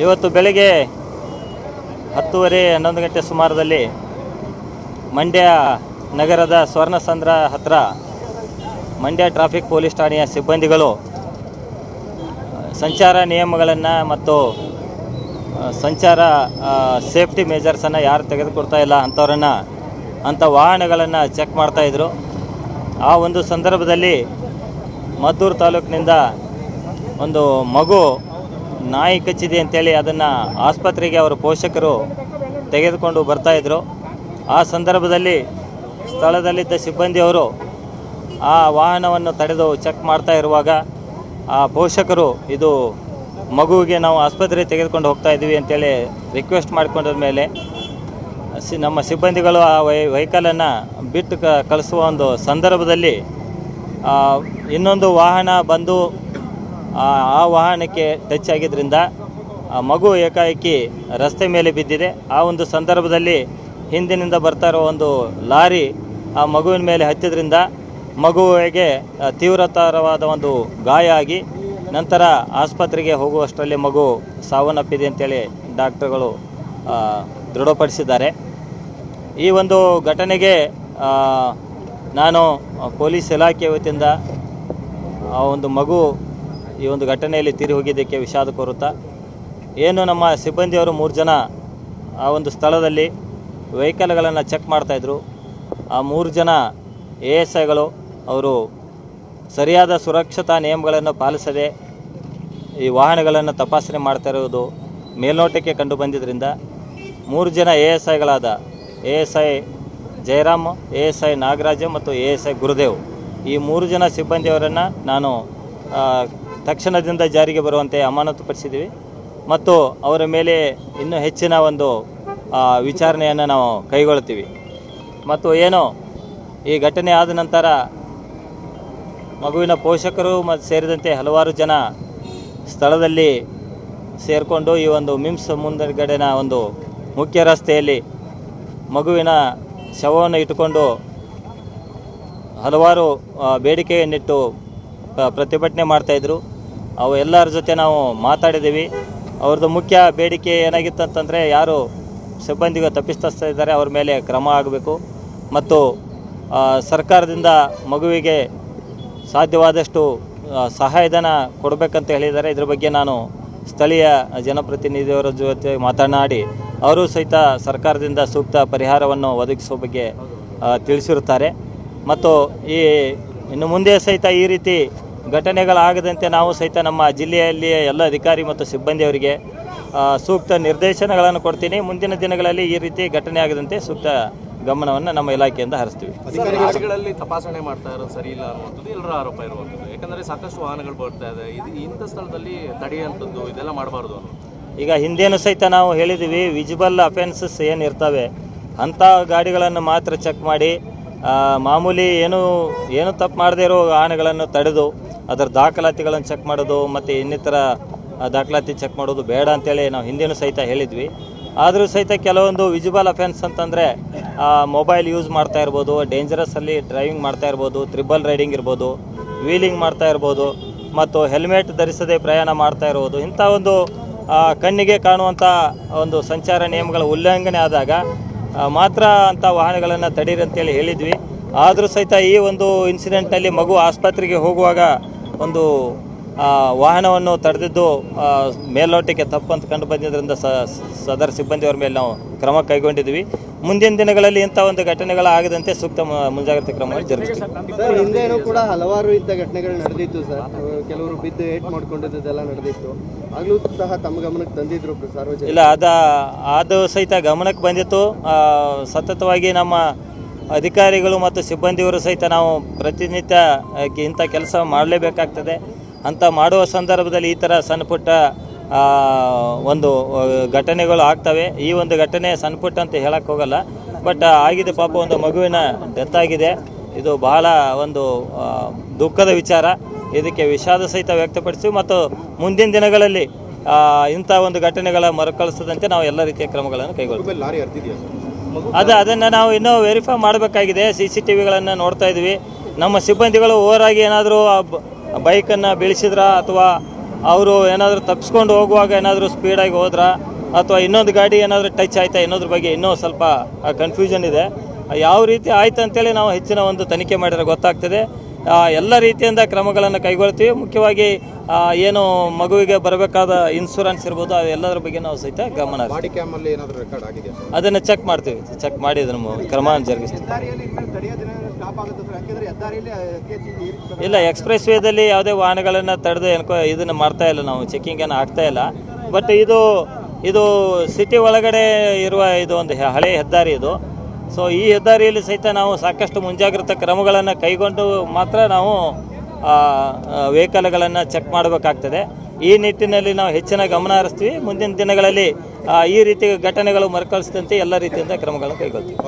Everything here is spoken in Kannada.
ಇವತ್ತು ಬೆಳಗ್ಗೆ 10:30 11 ಗಂಟೆ ಸುಮಾರದಲ್ಲಿ ಮಂಡ್ಯ ನಗರದ ಸ್ವರ್ಣಸಂದ್ರ ಹತ್ತಿರ ಮಂಡ್ಯ ಟ್ರಾಫಿಕ್ ಪೊಲೀಸ್ ಠಾಣೆಯ ಸಿಬ್ಬಂದಿಗಳು ಸಂಚಾರ ನಿಯಮಗಳನ್ನು ಮತ್ತು ಸಂಚಾರ ಸೇಫ್ಟಿ ಮೆಜರ್ಸನ್ನು ಯಾರು ತೆಗೆದುಕೊಡ್ತಾ ಇಲ್ಲ ಅಂಥ ವಾಹನಗಳನ್ನು ಚೆಕ್ ಮಾಡ್ತಾಯಿದ್ರು. ಆ ಒಂದು ಸಂದರ್ಭದಲ್ಲಿ ಮದ್ದೂರು ತಾಲೂಕಿನಿಂದ ಒಂದು ಮಗು ನಾಯಿ ಕಚ್ಚಿದೆ ಅಂತೇಳಿ ಅದನ್ನು ಆಸ್ಪತ್ರೆಗೆ ಅವರ ಪೋಷಕರು ತೆಗೆದುಕೊಂಡು ಬರ್ತಾಯಿದ್ರು. ಆ ಸಂದರ್ಭದಲ್ಲಿ ಸ್ಥಳದಲ್ಲಿದ್ದ ಸಿಬ್ಬಂದಿಯವರು ಆ ವಾಹನವನ್ನು ತಡೆದು ಚೆಕ್ ಮಾಡ್ತಾ ಇರುವಾಗ ಆ ಪೋಷಕರು ಇದು ಮಗುವಿಗೆ ನಾವು ಆಸ್ಪತ್ರೆಗೆ ತೆಗೆದುಕೊಂಡು ಹೋಗ್ತಾ ಇದ್ದೀವಿ ಅಂತೇಳಿ ರಿಕ್ವೆಸ್ಟ್ ಮಾಡಿಕೊಂಡ ಮೇಲೆ ನಮ್ಮ ಸಿಬ್ಬಂದಿಗಳು ಆ ವೆಹಿಕಲನ್ನು ಬಿಟ್ಟು ಕಳಿಸುವ ಒಂದು ಸಂದರ್ಭದಲ್ಲಿ ಇನ್ನೊಂದು ವಾಹನ ಬಂದು ಆ ವಾಹನಕ್ಕೆ ಟಚ್ ಆಗಿದ್ದರಿಂದ ಆ ಮಗು ಏಕಾಏಕಿ ರಸ್ತೆ ಮೇಲೆ ಬಿದ್ದಿದೆ. ಆ ಒಂದು ಸಂದರ್ಭದಲ್ಲಿ ಹಿಂದಿನಿಂದ ಬರ್ತಾ ಇರೋ ಒಂದು ಲಾರಿ ಆ ಮಗುವಿನ ಮೇಲೆ ಹತ್ತಿದ್ರಿಂದ ಮಗುವಿಗೆ ತೀವ್ರತರವಾದ ಒಂದು ಗಾಯ ಆಗಿ ನಂತರ ಆಸ್ಪತ್ರೆಗೆ ಹೋಗುವಷ್ಟರಲ್ಲಿ ಮಗು ಸಾವನ್ನಪ್ಪಿದೆ ಅಂತೇಳಿ ಡಾಕ್ಟರ್ಗಳು ದೃಢಪಡಿಸಿದ್ದಾರೆ. ಈ ಒಂದು ಘಟನೆಗೆ ನಾನು ಪೊಲೀಸ್ ಇಲಾಖೆ ವತಿಯಿಂದ ಆ ಒಂದು ಮಗು ಈ ಒಂದು ಘಟನೆಯಲ್ಲಿ ತೀರಿ ಹೋಗಿದ್ದಕ್ಕೆ ವಿಷಾದ ಕೋರುತ್ತಾ, ಏನು ನಮ್ಮ ಸಿಬ್ಬಂದಿಯವರು 3 ಜನ ಆ ಒಂದು ಸ್ಥಳದಲ್ಲಿ ವೆಹಿಕಲ್ಗಳನ್ನು ಚೆಕ್ ಮಾಡ್ತಾಯಿದ್ರು. ಆ 3 ಜನ ASIಗಳು ಅವರು ಸರಿಯಾದ ಸುರಕ್ಷತಾ ನಿಯಮಗಳನ್ನು ಪಾಲಿಸದೆ ಈ ವಾಹನಗಳನ್ನು ತಪಾಸಣೆ ಮಾಡ್ತಾ ಇರುವುದು ಮೇಲ್ನೋಟಕ್ಕೆ ಕಂಡು ಬಂದಿದ್ದರಿಂದ 3 ಜನ ASIಗಳಾದ ASI ಜಯರಾಮ್, ASI ನಾಗರಾಜ ಮತ್ತು ASI ಗುರುದೇವ್ ಈ 3 ಜನ ಸಿಬ್ಬಂದಿಯವರನ್ನು ನಾನು ತಕ್ಷಣದಿಂದ ಜಾರಿಗೆ ಬರುವಂತೆ ಅಮಾನತುಪಡಿಸಿದ್ದೀವಿ ಮತ್ತು ಅವರ ಮೇಲೆ ಇನ್ನೂ ಹೆಚ್ಚಿನ ಒಂದು ವಿಚಾರಣೆಯನ್ನು ನಾವು ಕೈಗೊಳ್ತೀವಿ. ಮತ್ತು ಏನು ಈ ಘಟನೆ ಆದ ನಂತರ ಮಗುವಿನ ಪೋಷಕರು ಮತ್ತು ಸೇರಿದಂತೆ ಹಲವಾರು ಜನ ಸ್ಥಳದಲ್ಲಿ ಸೇರಿಕೊಂಡು ಈ ಒಂದು ಮಿಮ್ಸ್ ಮುಂದಗಡೆನ ಒಂದು ಮುಖ್ಯ ರಸ್ತೆಯಲ್ಲಿ ಮಗುವಿನ ಶವವನ್ನು ಇಟ್ಟುಕೊಂಡು ಹಲವಾರು ಬೇಡಿಕೆಯನ್ನಿಟ್ಟು ಪ್ರತಿಭಟನೆ ಮಾಡ್ತಾಯಿದ್ರು. ಅವು ಎಲ್ಲರ ಜೊತೆ ನಾವು ಮಾತಾಡಿದ್ದೀವಿ. ಅವ್ರದ್ದು ಮುಖ್ಯ ಬೇಡಿಕೆ ಏನಾಗಿತ್ತು ಅಂತಂದರೆ, ಯಾರು ಸಿಬ್ಬಂದಿಗೆ ತಪ್ಪಿಸ್ತಾ ಇದ್ದಾರೆ ಅವ್ರ ಮೇಲೆ ಕ್ರಮ ಆಗಬೇಕು ಮತ್ತು ಸರ್ಕಾರದಿಂದ ಮಗುವಿಗೆ ಸಾಧ್ಯವಾದಷ್ಟು ಸಹಾಯಧನ ಕೊಡಬೇಕಂತ ಹೇಳಿದ್ದಾರೆ. ಇದ್ರ ಬಗ್ಗೆ ನಾನು ಸ್ಥಳೀಯ ಜನಪ್ರತಿನಿಧಿಯವರ ಜೊತೆ ಮಾತನಾಡಿ ಅವರು ಸಹಿತ ಸರ್ಕಾರದಿಂದ ಸೂಕ್ತ ಪರಿಹಾರವನ್ನು ಒದಗಿಸುವ ಬಗ್ಗೆ ತಿಳಿಸಿರುತ್ತಾರೆ. ಮತ್ತು ಇನ್ನು ಮುಂದೆ ಸಹಿತ ಈ ರೀತಿ ಘಟನೆಗಳಾಗದಂತೆ ನಾವು ಸಹಿತ ನಮ್ಮ ಜಿಲ್ಲೆಯಲ್ಲಿಯ ಎಲ್ಲ ಅಧಿಕಾರಿ ಮತ್ತು ಸಿಬ್ಬಂದಿಯವರಿಗೆ ಸೂಕ್ತ ನಿರ್ದೇಶನಗಳನ್ನು ಕೊಡ್ತೀನಿ. ಮುಂದಿನ ದಿನಗಳಲ್ಲಿ ಈ ರೀತಿ ಘಟನೆ ಆಗದಂತೆ ಸೂಕ್ತ ಗಮನವನ್ನು ನಮ್ಮ ಇಲಾಖೆಯಿಂದ ಹರಿಸ್ತೀವಿ. ಅಧಿಕಾರಿಗಳಲ್ಲಿ ತಪಾಸಣೆ ಮಾಡ್ತಾ ಇರೋದು ಸರಿ ಇಲ್ಲ ಅನ್ನುವಂಥದ್ದು ಎಲ್ಲರ ಆರೋಪ ಇರುವಂಥದ್ದು. ಯಾಕಂದರೆ ಸಾಕಷ್ಟು ವಾಹನಗಳು ಬರ್ತಾ ಇದೆ, ಇಂಥ ಸ್ಥಳದಲ್ಲಿ ತಡೆಯುವಂಥದ್ದು ಇದೆಲ್ಲ ಮಾಡಬಾರ್ದು ಅನ್ನೋದು. ಈಗ ಹಿಂದೇನು ಸಹಿತ ನಾವು ಹೇಳಿದ್ದೀವಿ, ವಿಜಿಬಲ್ ಅಫೆನ್ಸಸ್ ಏನಿರ್ತವೆ ಅಂಥ ಗಾಡಿಗಳನ್ನು ಮಾತ್ರ ಚೆಕ್ ಮಾಡಿ ಮಾಮೂಲಿ ಏನು ತಪ್ಪು ಮಾಡದೇ ಇರೋ ವಾಹನಗಳನ್ನು ತಡೆದು ಅದರ ದಾಖಲಾತಿಗಳನ್ನು ಚೆಕ್ ಮಾಡೋದು ಮತ್ತು ಇನ್ನಿತರ ದಾಖಲಾತಿ ಚೆಕ್ ಮಾಡೋದು ಬೇಡ ಅಂತೇಳಿ ನಾವು ಹಿಂದೇನು ಸಹಿತ ಹೇಳಿದ್ವಿ. ಆದರೂ ಸಹಿತ ಕೆಲವೊಂದು ವಿಜಿಬಲ್ ಅಫೆನ್ಸ್ ಅಂತಂದರೆ ಮೊಬೈಲ್ ಯೂಸ್ ಮಾಡ್ತಾ ಇರ್ಬೋದು, ಡೇಂಜರಸ್ಸಲ್ಲಿ ಡ್ರೈವಿಂಗ್ ಮಾಡ್ತಾ ಇರ್ಬೋದು, ತ್ರಿಬಲ್ ರೈಡಿಂಗ್ ಇರ್ಬೋದು, ವೀಲಿಂಗ್ ಮಾಡ್ತಾ ಇರ್ಬೋದು ಮತ್ತು ಹೆಲ್ಮೆಟ್ ಧರಿಸದೆ ಪ್ರಯಾಣ ಮಾಡ್ತಾ ಇರ್ಬೋದು. ಇಂಥ ಒಂದು ಕಣ್ಣಿಗೆ ಕಾಣುವಂಥ ಒಂದು ಸಂಚಾರ ನಿಯಮಗಳ ಉಲ್ಲಂಘನೆ ಆದಾಗ ಮಾತ್ರ ಅಂಥ ವಾಹನಗಳನ್ನು ತಡೀರಿ ಅಂತೇಳಿ ಹೇಳಿದ್ವಿ. ಆದರೂ ಸಹಿತ ಈ ಒಂದು ಇನ್ಸಿಡೆಂಟ್ನಲ್ಲಿ ಮಗು ಆಸ್ಪತ್ರೆಗೆ ಹೋಗುವಾಗ ಒಂದು ವಾಹನವನ್ನು ತಡೆದಿದ್ದು ಮೇಲ್ನೋಟಕ್ಕೆ ತಪ್ಪು ಅಂತ ಕಂಡು ಬಂದಿದ್ದರಿಂದ ಸದರ ಸಿಬ್ಬಂದಿಯವರ ಮೇಲೆ ನಾವು ಕ್ರಮ ಕೈಗೊಂಡಿದ್ವಿ. ಮುಂದಿನ ದಿನಗಳಲ್ಲಿ ಇಂಥ ಒಂದು ಘಟನೆಗಳಾಗದಂತೆ ಸೂಕ್ತ ಮುಂಜಾಗ್ರತೆ ಕ್ರಮವನ್ನು ಜರುಗಿಸ್ತೀವಿ. ಹಿಂದೇನೂ ಕೂಡ ಹಲವಾರು ಇಂಥ ಘಟನೆಗಳು ನಡೆದಿತ್ತು ಸರ್. ಕೆಲವರು ಬಿದ್ದು ಏಟ್ ಮಾಡ್ಕೊಂಡಿದ್ದೆಲ್ಲ ನಡೆದಿತ್ತು. ಆಗಲೂ ಸಹ ತಮ್ಮ ಗಮನಕ್ಕೆ ತಂದಿದ್ರು ಸಾರ್ವಜನಿಕರು? ಇಲ್ಲ, ಅದು ಸಹಿತ ಗಮನಕ್ಕೆ ಬಂದಿತ್ತು. ಸತತವಾಗಿ ನಮ್ಮ ಅಧಿಕಾರಿಗಳು ಮತ್ತು ಸಿಬ್ಬಂದಿಯವರು ಸಹಿತ ನಾವು ಪ್ರತಿನಿತ್ಯ ಇಂಥ ಕೆಲಸ ಮಾಡಲೇಬೇಕಾಗ್ತದೆ. ಅಂತ ಮಾಡುವ ಸಂದರ್ಭದಲ್ಲಿ ಈ ಥರ ಸಣ್ಣ ಪುಟ್ಟ ಒಂದು ಘಟನೆಗಳು ಆಗ್ತವೆ. ಈ ಒಂದು ಘಟನೆ ಸಣ್ಣ ಪುಟ್ಟ ಅಂತ ಹೇಳಕ್ಕೆ ಹೋಗಲ್ಲ, ಬಟ್ ಆಗಿದೆ ಪಾಪ, ಒಂದು ಮಗುವಿನ ಡೆತ್ ಆಗಿದೆ. ಇದು ಬಹಳ ಒಂದು ದುಃಖದ ವಿಚಾರ. ಇದಕ್ಕೆ ವಿಷಾದ ಸಹಿತ ವ್ಯಕ್ತಪಡಿಸಿ ಮತ್ತು ಮುಂದಿನ ದಿನಗಳಲ್ಲಿ ಇಂಥ ಒಂದು ಘಟನೆಗಳ ಮರುಕಳಿಸದಂತೆ ನಾವು ಎಲ್ಲ ರೀತಿಯ ಕ್ರಮಗಳನ್ನು ಕೈಗೊಳ್ತೀವಿ. ಅದನ್ನು ನಾವು ಇನ್ನೂ ವೆರಿಫೈ ಮಾಡಬೇಕಾಗಿದೆ. CCTVಗಳನ್ನು ನೋಡ್ತಾ ಇದ್ವಿ. ನಮ್ಮ ಸಿಬ್ಬಂದಿಗಳು ಓವರಾಗಿ ಏನಾದರೂ ಬೈಕನ್ನು ಬೀಳಿಸಿದ್ರ ಅಥವಾ ಅವರು ಏನಾದರೂ ತಪ್ಪಿಸ್ಕೊಂಡು ಹೋಗುವಾಗ ಏನಾದರೂ ಸ್ಪೀಡಾಗಿ ಹೋದ್ರಾ ಅಥವಾ ಇನ್ನೊಂದು ಗಾಡಿ ಏನಾದರೂ ಟಚ್ ಆಯ್ತಾ ಇನ್ನೊಂದ್ರ ಬಗ್ಗೆ ಇನ್ನೂ ಸ್ವಲ್ಪ ಕನ್ಫ್ಯೂಷನ್ ಇದೆ. ಯಾವ ರೀತಿ ಆಯ್ತು ಅಂತೇಳಿ ನಾವು ಹೆಚ್ಚಿನ ಒಂದು ತನಿಖೆ ಮಾಡಿದ್ರೆ ಗೊತ್ತಾಗ್ತದೆ. ಎಲ್ಲ ರೀತಿಯಿಂದ ಕ್ರಮಗಳನ್ನು ಕೈಗೊಳ್ತೀವಿ. ಮುಖ್ಯವಾಗಿ ಏನು ಮಗುವಿಗೆ ಬರಬೇಕಾದ ಇನ್ಶೂರೆನ್ಸ್ ಇರ್ಬೋದು ಅದೆಲ್ಲದರ ಬಗ್ಗೆ ನಾವು ಸಹಿತ ಗಮನ ಅದನ್ನು ಚೆಕ್ ಮಾಡ್ತೀವಿ. ಚೆಕ್ ಮಾಡಿ ಅದನ್ನು ಕ್ರಮ ಜರುಗಿಸ್ತೀವಿ. ಇಲ್ಲ, ಎಕ್ಸ್ಪ್ರೆಸ್ ವೇದಲ್ಲಿ ಯಾವುದೇ ವಾಹನಗಳನ್ನು ತಡೆದು ಇದನ್ನು ಮಾಡ್ತಾ ಇಲ್ಲ, ನಾವು ಚೆಕಿಂಗ್ ಏನು ಆಗ್ತಾ ಇಲ್ಲ. ಬಟ್ ಇದು ಸಿಟಿ ಒಳಗಡೆ ಇರುವ ಇದು ಒಂದು ಹಳೆ ಹೆದ್ದಾರಿ ಇದು. ಸೊ ಈ ಹೆದ್ದಾರಿಯಲ್ಲಿ ಸಹಿತ ನಾವು ಸಾಕಷ್ಟು ಮುಂಜಾಗ್ರತಾ ಕ್ರಮಗಳನ್ನು ಕೈಗೊಂಡು ಮಾತ್ರ ನಾವು ವೆಹಿಕಲ್ಗಳನ್ನು ಚೆಕ್ ಮಾಡಬೇಕಾಗ್ತದೆ. ಈ ನಿಟ್ಟಿನಲ್ಲಿ ನಾವು ಹೆಚ್ಚಿನ ಗಮನ ಹರಿಸ್ತೀವಿ. ಮುಂದಿನ ದಿನಗಳಲ್ಲಿ ಈ ರೀತಿ ಘಟನೆಗಳು ಮರುಕಳಿಸದಂತೆ ಎಲ್ಲ ರೀತಿಯಿಂದ ಕ್ರಮಗಳನ್ನು ಕೈಗೊಳ್ತೀವಿ.